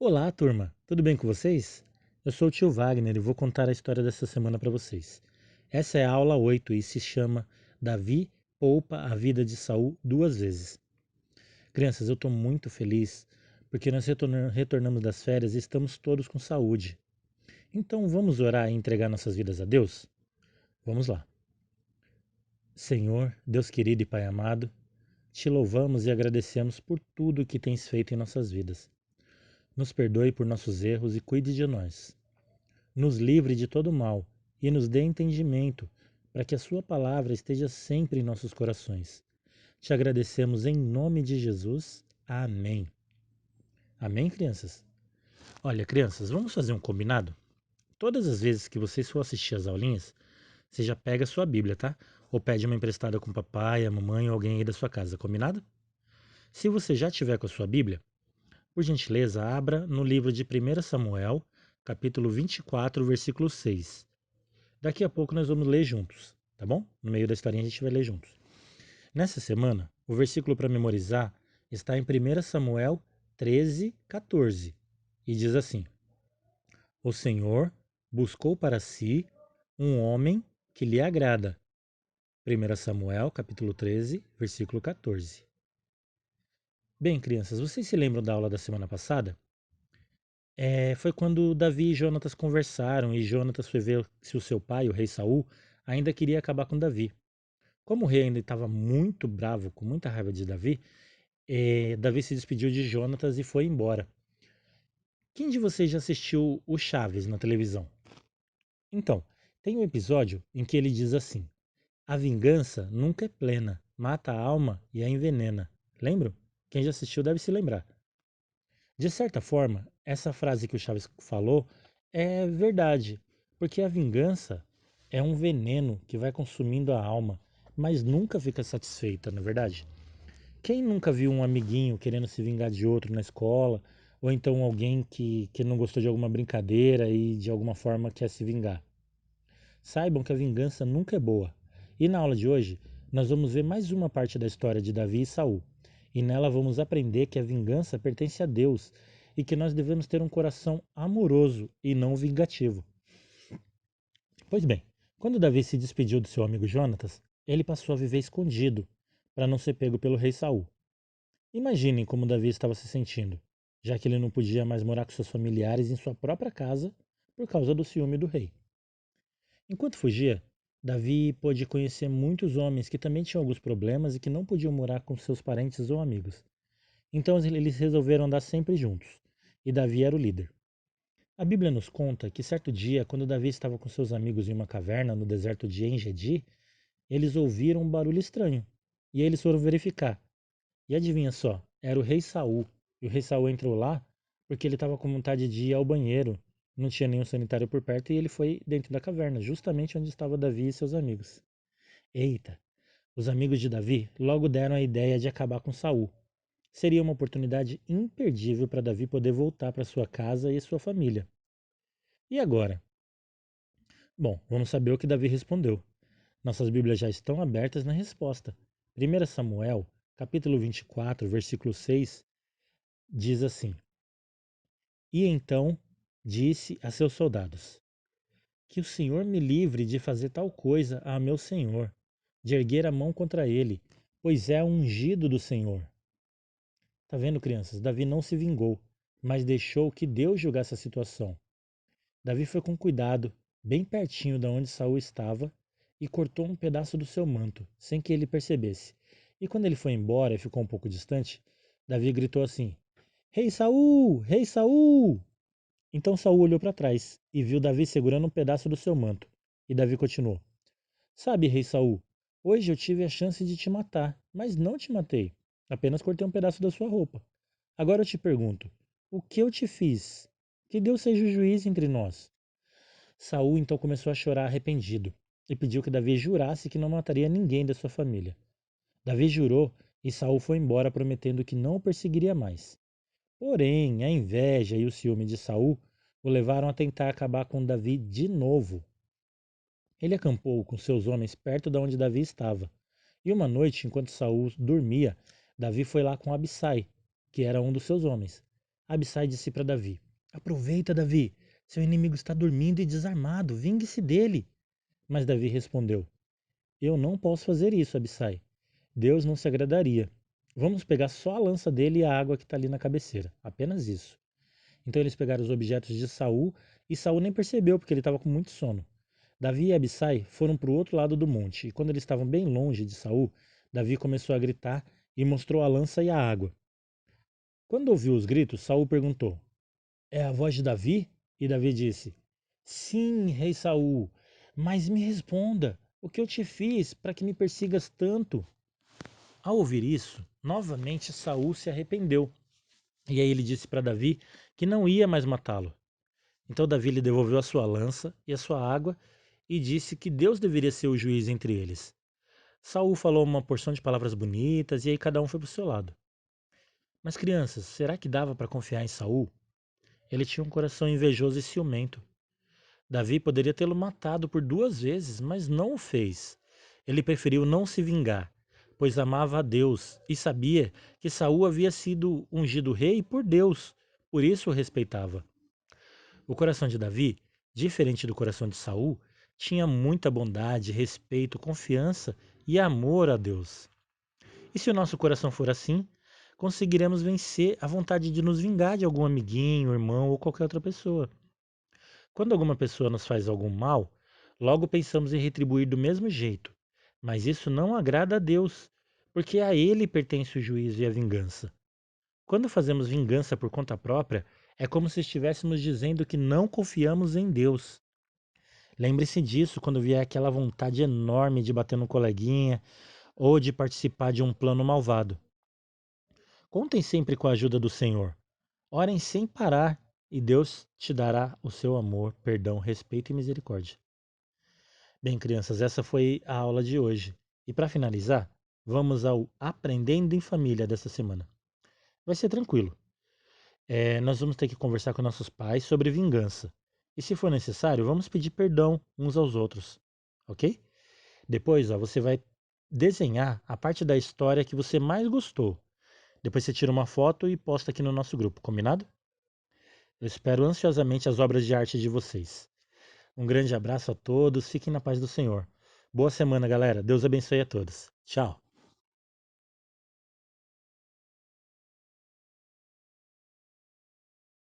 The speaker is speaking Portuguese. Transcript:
Olá, turma! Tudo bem com vocês? Eu sou o tio Wagner e vou contar a história dessa semana para vocês. Essa é a aula 8 e se chama Davi poupa a vida de Saul duas vezes. Crianças, eu estou muito feliz porque nós retornamos das férias e estamos todos com saúde. Então vamos orar e entregar nossas vidas a Deus? Vamos lá. Senhor, Deus querido e Pai amado, te louvamos e agradecemos por tudo que tens feito em nossas vidas. Nos perdoe por nossos erros e cuide de nós. Nos livre de todo mal e nos dê entendimento, para que a sua palavra esteja sempre em nossos corações. Te agradecemos em nome de Jesus. Amém. Amém, crianças? Olha, crianças, vamos fazer um combinado? Todas as vezes que vocês for assistir as aulinhas, você já pega a sua Bíblia, tá? Ou pede uma emprestada com o papai, a mamãe ou alguém aí da sua casa, combinado? Se você já tiver com a sua Bíblia, por gentileza, abra no livro de 1 Samuel, capítulo 24, versículo 6. Daqui a pouco nós vamos ler juntos, tá bom? No meio da historinha a gente vai ler juntos. Nessa semana, o versículo para memorizar está em 1 Samuel 13, 14 e diz assim: O Senhor buscou para si um homem que lhe agrada. 1 Samuel capítulo 13, versículo 14. Bem, crianças, vocês se lembram da aula da semana passada? Foi quando Davi e Jonatas conversaram e Jonatas foi ver se o seu pai, o rei Saul, ainda queria acabar com Davi. Como o rei ainda estava muito bravo, com muita raiva de Davi, Davi se despediu de Jonatas e foi embora. Quem de vocês já assistiu o Chaves na televisão? Então, tem um episódio em que ele diz assim: A vingança nunca é plena, mata a alma e a envenena. Lembram? Quem já assistiu deve se lembrar. De certa forma, essa frase que o Chaves falou é verdade, porque a vingança é um veneno que vai consumindo a alma, mas nunca fica satisfeita, não é verdade? Quem nunca viu um amiguinho querendo se vingar de outro na escola, ou então alguém que não gostou de alguma brincadeira e de alguma forma quer se vingar? Saibam que a vingança nunca é boa. E na aula de hoje, nós vamos ver mais uma parte da história de Davi e Saul. E nela vamos aprender que a vingança pertence a Deus e que nós devemos ter um coração amoroso e não vingativo. Pois bem, quando Davi se despediu do seu amigo Jonatas, ele passou a viver escondido, para não ser pego pelo rei Saul. Imaginem como Davi estava se sentindo, já que ele não podia mais morar com seus familiares em sua própria casa por causa do ciúme do rei. Enquanto fugia, Davi pôde conhecer muitos homens que também tinham alguns problemas e que não podiam morar com seus parentes ou amigos. Então eles resolveram andar sempre juntos, e Davi era o líder. A Bíblia nos conta que certo dia, quando Davi estava com seus amigos em uma caverna no deserto de En-Gedi, eles ouviram um barulho estranho, e eles foram verificar. E adivinha só, era o rei Saul. E o rei Saul entrou lá porque ele estava com vontade de ir ao banheiro. Não tinha nenhum sanitário por perto e ele foi dentro da caverna, justamente onde estava Davi e seus amigos. Eita, os amigos de Davi logo deram a ideia de acabar com Saul. Seria uma oportunidade imperdível para Davi poder voltar para sua casa e sua família. E agora? Bom, vamos saber o que Davi respondeu. Nossas Bíblias já estão abertas na resposta. 1 Samuel, capítulo 24, versículo 6, diz assim: E então disse a seus soldados: Que o Senhor me livre de fazer tal coisa a meu senhor, de erguer a mão contra ele, pois é ungido do Senhor. Tá vendo, crianças? Davi não se vingou, mas deixou que Deus julgasse a situação. Davi foi com cuidado, bem pertinho de onde Saul estava, e cortou um pedaço do seu manto, sem que ele percebesse. E quando ele foi embora e ficou um pouco distante, Davi gritou assim: Rei Saul! Rei Saul! Então Saul olhou para trás e viu Davi segurando um pedaço do seu manto. E Davi continuou: Sabe, rei Saul, hoje eu tive a chance de te matar, mas não te matei. Apenas cortei um pedaço da sua roupa. Agora eu te pergunto: o que eu te fiz? Que Deus seja o juiz entre nós. Saul então começou a chorar arrependido e pediu que Davi jurasse que não mataria ninguém da sua família. Davi jurou e Saul foi embora prometendo que não o perseguiria mais. Porém, a inveja e o ciúme de Saul o levaram a tentar acabar com Davi de novo. Ele acampou com seus homens perto de onde Davi estava. E uma noite, enquanto Saul dormia, Davi foi lá com Abissai, que era um dos seus homens. Abissai disse para Davi: Aproveita, Davi, seu inimigo está dormindo e desarmado, vingue-se dele. Mas Davi respondeu: Eu não posso fazer isso, Abissai. Deus não se agradaria. Vamos pegar só a lança dele e a água que está ali na cabeceira. Apenas isso. Então eles pegaram os objetos de Saul e Saul nem percebeu porque ele estava com muito sono. Davi e Abissai foram para o outro lado do monte e quando eles estavam bem longe de Saul, Davi começou a gritar e mostrou a lança e a água. Quando ouviu os gritos, Saul perguntou: É a voz de Davi? E Davi disse: Sim, rei Saul, mas me responda, o que eu te fiz para que me persigas tanto? Ao ouvir isso, novamente Saul se arrependeu. E aí ele disse para Davi que não ia mais matá-lo. Então Davi lhe devolveu a sua lança e a sua água e disse que Deus deveria ser o juiz entre eles. Saul falou uma porção de palavras bonitas e aí cada um foi para o seu lado. Mas crianças, será que dava para confiar em Saul? Ele tinha um coração invejoso e ciumento. Davi poderia tê-lo matado por 2 vezes, mas não o fez. Ele preferiu não se vingar, pois amava a Deus e sabia que Saul havia sido ungido rei por Deus, por isso o respeitava. O coração de Davi, diferente do coração de Saul, tinha muita bondade, respeito, confiança e amor a Deus. E se o nosso coração for assim, conseguiremos vencer a vontade de nos vingar de algum amiguinho, irmão ou qualquer outra pessoa. Quando alguma pessoa nos faz algum mal, logo pensamos em retribuir do mesmo jeito. Mas isso não agrada a Deus, porque a Ele pertence o juízo e a vingança. Quando fazemos vingança por conta própria, é como se estivéssemos dizendo que não confiamos em Deus. Lembre-se disso quando vier aquela vontade enorme de bater no coleguinha ou de participar de um plano malvado. Contem sempre com a ajuda do Senhor. Orem sem parar e Deus te dará o seu amor, perdão, respeito e misericórdia. Bem, crianças, essa foi a aula de hoje. E para finalizar, vamos ao Aprendendo em Família dessa semana. Vai ser tranquilo. Nós vamos ter que conversar com nossos pais sobre vingança. E se for necessário, vamos pedir perdão uns aos outros, ok? Depois, ó, você vai desenhar a parte da história que você mais gostou. Depois você tira uma foto e posta aqui no nosso grupo, combinado? Eu espero ansiosamente as obras de arte de vocês. Um grande abraço a todos, fiquem na paz do Senhor. Boa semana, galera. Deus abençoe a todos. Tchau.